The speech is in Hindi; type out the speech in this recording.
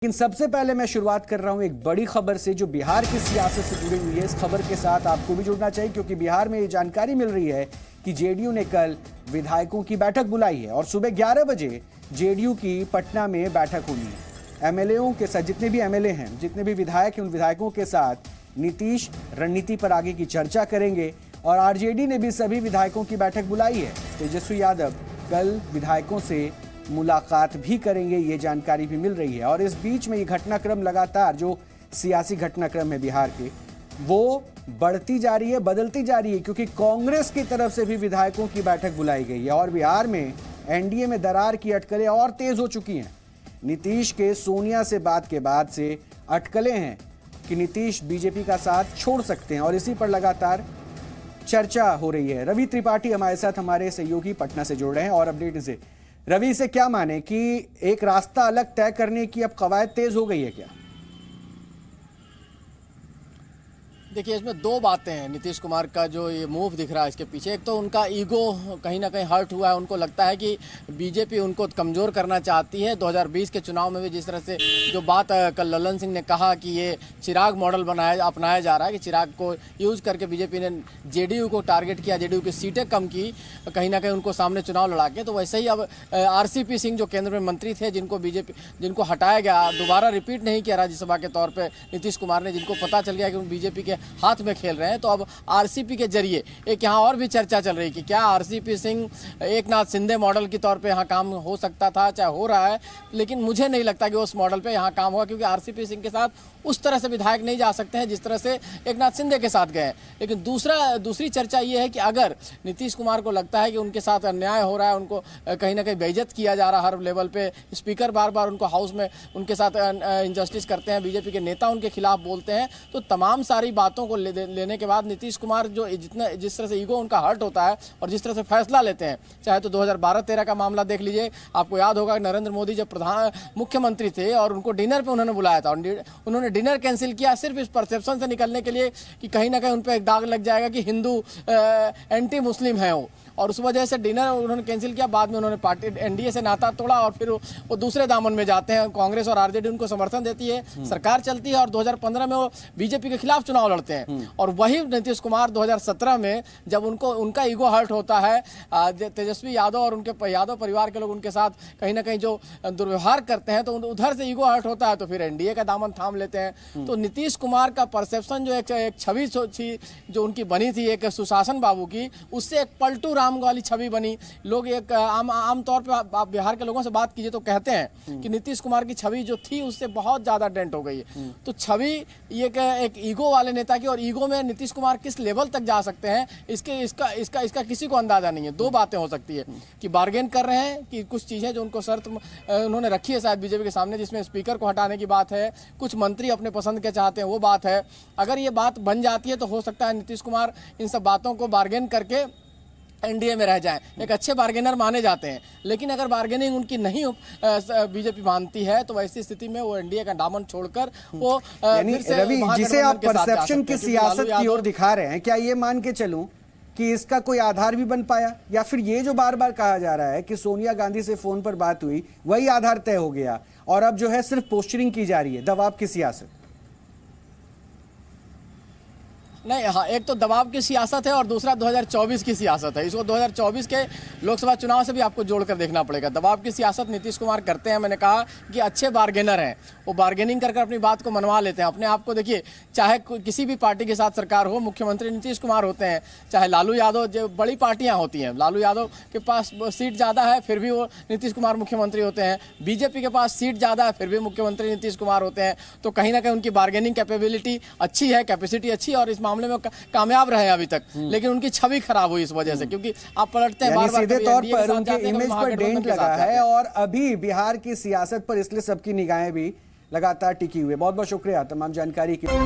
लेकिन सबसे पहले मैं शुरुआत कर रहा हूं एक बड़ी खबर से जो बिहार की सियासत से जुड़ी हुई है। इस खबर के साथ आपको भी जुड़ना चाहिए क्योंकि बिहार में ये जानकारी मिल रही है कि जेडीयू ने कल विधायकों की बैठक बुलाई है और सुबह 11 बजे जेडीयू की पटना में बैठक होनी है। एमएलएओं के साथ जितने भी एमएलए हैं, जितने भी विधायक हैं, उन विधायकों के साथ नीतीश रणनीति पर आगे की चर्चा करेंगे और आरजेडी ने भी सभी विधायकों की बैठक बुलाई है। तेजस्वी यादव कल विधायकों से मुलाकात भी करेंगे, ये जानकारी भी मिल रही है। और इस बीच में ये घटनाक्रम लगातार जो सियासी घटनाक्रम है बिहार के, वो बढ़ती जा रही है, बदलती जा रही है क्योंकि कांग्रेस की तरफ से भी विधायकों की बैठक बुलाई गई है और बिहार में एनडीए में दरार की अटकलें और तेज हो चुकी हैं। नीतीश के सोनिया से बात के बाद से अटकलें हैं कि नीतीश बीजेपी का साथ छोड़ सकते हैं और इसी पर लगातार चर्चा हो रही है। रवि त्रिपाठी हमारे साथ, हमारे सहयोगी पटना से जुड़ रहे हैं और अपडेट से रवि से क्या माने कि एक रास्ता अलग तय करने की अब कवायद तेज हो गई है क्या? देखिए, इसमें दो बातें हैं। नीतीश कुमार का जो ये मूव दिख रहा है इसके पीछे, एक तो उनका ईगो कहीं ना कहीं हर्ट हुआ है। उनको लगता है कि बीजेपी उनको कमज़ोर करना चाहती है। 2020 के चुनाव में भी जिस तरह से जो बात कल ललन सिंह ने कहा कि ये चिराग मॉडल अपनाया जा रहा है कि चिराग को यूज़ करके बीजेपी ने जेडीयू को टारगेट किया, जेडीयू की सीटें कम की, कहीं ना कहीं उनको सामने चुनाव लड़ा के। तो वैसे ही अब आरसीपी सिंह जो केंद्र में मंत्री थे, जिनको हटाया गया, दोबारा रिपीट नहीं किया राज्यसभा के तौर पर नीतीश कुमार ने, जिनको पता चल गया कि बीजेपी के हाथ में खेल रहे हैं, तो अब आरसीपी के जरिए एक यहाँ और भी चर्चा चल रही है कि क्या आरसीपी सिंह एकनाथ शिंदे मॉडल के तौर पे यहाँ काम हो सकता था, चाहे हो रहा है, लेकिन मुझे नहीं लगता कि उस मॉडल पे यहाँ काम होगा क्योंकि आरसीपी सिंह के साथ उस तरह से विधायक नहीं जा सकते हैं जिस तरह से एकनाथ शिंदे के साथ गए। लेकिन दूसरी चर्चा ये है कि अगर नीतीश कुमार को लगता है कि उनके साथ अन्याय हो रहा है, उनको कहीं ना कहीं बेइज्जत किया जा रहा है हर लेवल पे, स्पीकर बार बार उनको हाउस में उनके साथ इनजस्टिस करते हैं, बीजेपी के नेता उनके खिलाफ बोलते हैं, तो तमाम सारी बातों को लेने के बाद नीतीश कुमार जो जिस तरह से ईगो उनका हर्ट होता है और जिस तरह से फैसला लेते हैं, चाहे तो 2012-13 का मामला देख लीजिए। आपको याद होगा नरेंद्र मोदी जब मुख्यमंत्री थे और उनको डिनर पे उन्होंने बुलाया था और उन्होंने डिनर कैंसिल किया सिर्फ इस परसेप्शन से निकलने के लिए कि कहीं ना कहीं उन पर एक दाग लग जाएगा कि हिंदू एंटी मुस्लिम है वो, और उस वजह से डिनर उन्होंने कैंसिल किया। बाद में उन्होंने पार्टी एनडीए से नाता तोड़ा और फिर वो दूसरे दामन में जाते हैं। कांग्रेस और आरजेडी उनको समर्थन देती है, सरकार चलती है और 2015 में वो बीजेपी के खिलाफ चुनाव लड़ते हैं। और वही नीतीश कुमार 2017 में जब उनका ईगो हर्ट होता है, तेजस्वी यादव और उनके यादव परिवार के लोग उनके साथ कहीं ना कहीं जो दुर्व्यवहार करते हैं, तो उधर से ईगो हर्ट होता है तो फिर एनडीए का दामन थाम लेते हैं। तो नीतीश कुमार का परसेप्शन जो एक छवि जो उनकी बनी थी एक सुशासन बाबू की, उससे एक पलटू राम वाली छवि बनी। लोग एक आम तौर पे आप बिहार के लोगों से बात कीजिए तो कहते हैं कि नीतीश कुमार की छवि जो थी उससे बहुत ज्यादा डेंट हो गई है। तो छवि ये एक ईगो वाले नेता की, और ईगो में नीतीश कुमार किस लेवल तक जा सकते हैं इसका किसी को अंदाजा नहीं है। दो बातें हो सकती है कि बार्गेन कर रहे हैं कि कुछ चीजें जो उनको शर्त उन्होंने रखी है शायद बीजेपी के सामने, जिसमें स्पीकर को हटाने की बात है, कुछ मंत्री अपने पसंद के चाहते हैं वो बात है। अगर ये बात बन जाती है तो हो सकता है नीतीश कुमार इन सब बातों को बार्गेन करके एनडीए में रह जाएं। एक अच्छे बार्गेनर माने जाते हैं, लेकिन अगर बार्गेनिंग उनकी नहीं बीजेपी मानती है तो वैसी स्थिति में वो एनडीए का दामन छोड़कर वो रवि, जिसे आप परसेप्शन की सियासत की ओर दिखा रहे हैं, क्या ये मान के चलूं कि इसका कोई आधार भी बन पाया, या फिर ये जो बार बार कहा जा रहा है कि सोनिया गांधी से फोन पर बात हुई वही आधार तय हो गया और अब जो है सिर्फ पोस्टरिंग की जा रही है, दबाव की सियासत? नहीं, हाँ, एक तो दबाव की सियासत है और दूसरा 2024 की सियासत है। इसको 2024 के लोकसभा चुनाव से भी आपको जोड़कर देखना पड़ेगा। दबाव की सियासत नीतीश कुमार करते हैं, मैंने कहा कि अच्छे बार्गेनर हैं, वो बार्गेनिंग कर अपनी बात को मनवा लेते हैं। अपने आप को देखिए, चाहे किसी भी पार्टी के साथ सरकार हो, मुख्यमंत्री नीतीश कुमार होते हैं, चाहे लालू यादव, जो बड़ी पार्टियां होती हैं, लालू यादव के पास सीट ज़्यादा है फिर भी वो नीतीश कुमार मुख्यमंत्री होते हैं, बीजेपी के पास सीट ज़्यादा है फिर भी मुख्यमंत्री नीतीश कुमार होते हैं। तो कहीं ना कहीं उनकी बार्गेनिंग कैपेबिलिटी अच्छी है, कैपेसिटी अच्छी है और इस मामले में कामयाब रहे अभी तक। लेकिन उनकी छवि खराब हुई इस वजह से, क्योंकि आप पलटते हैं बार-बार, सीधे तौर पर उनके इमेज पर डेंट लगा है और अभी बिहार की सियासत पर इसलिए सबकी निगाहें भी लगातार टिकी हुई है। बहुत बहुत शुक्रिया तमाम जानकारी के लिए।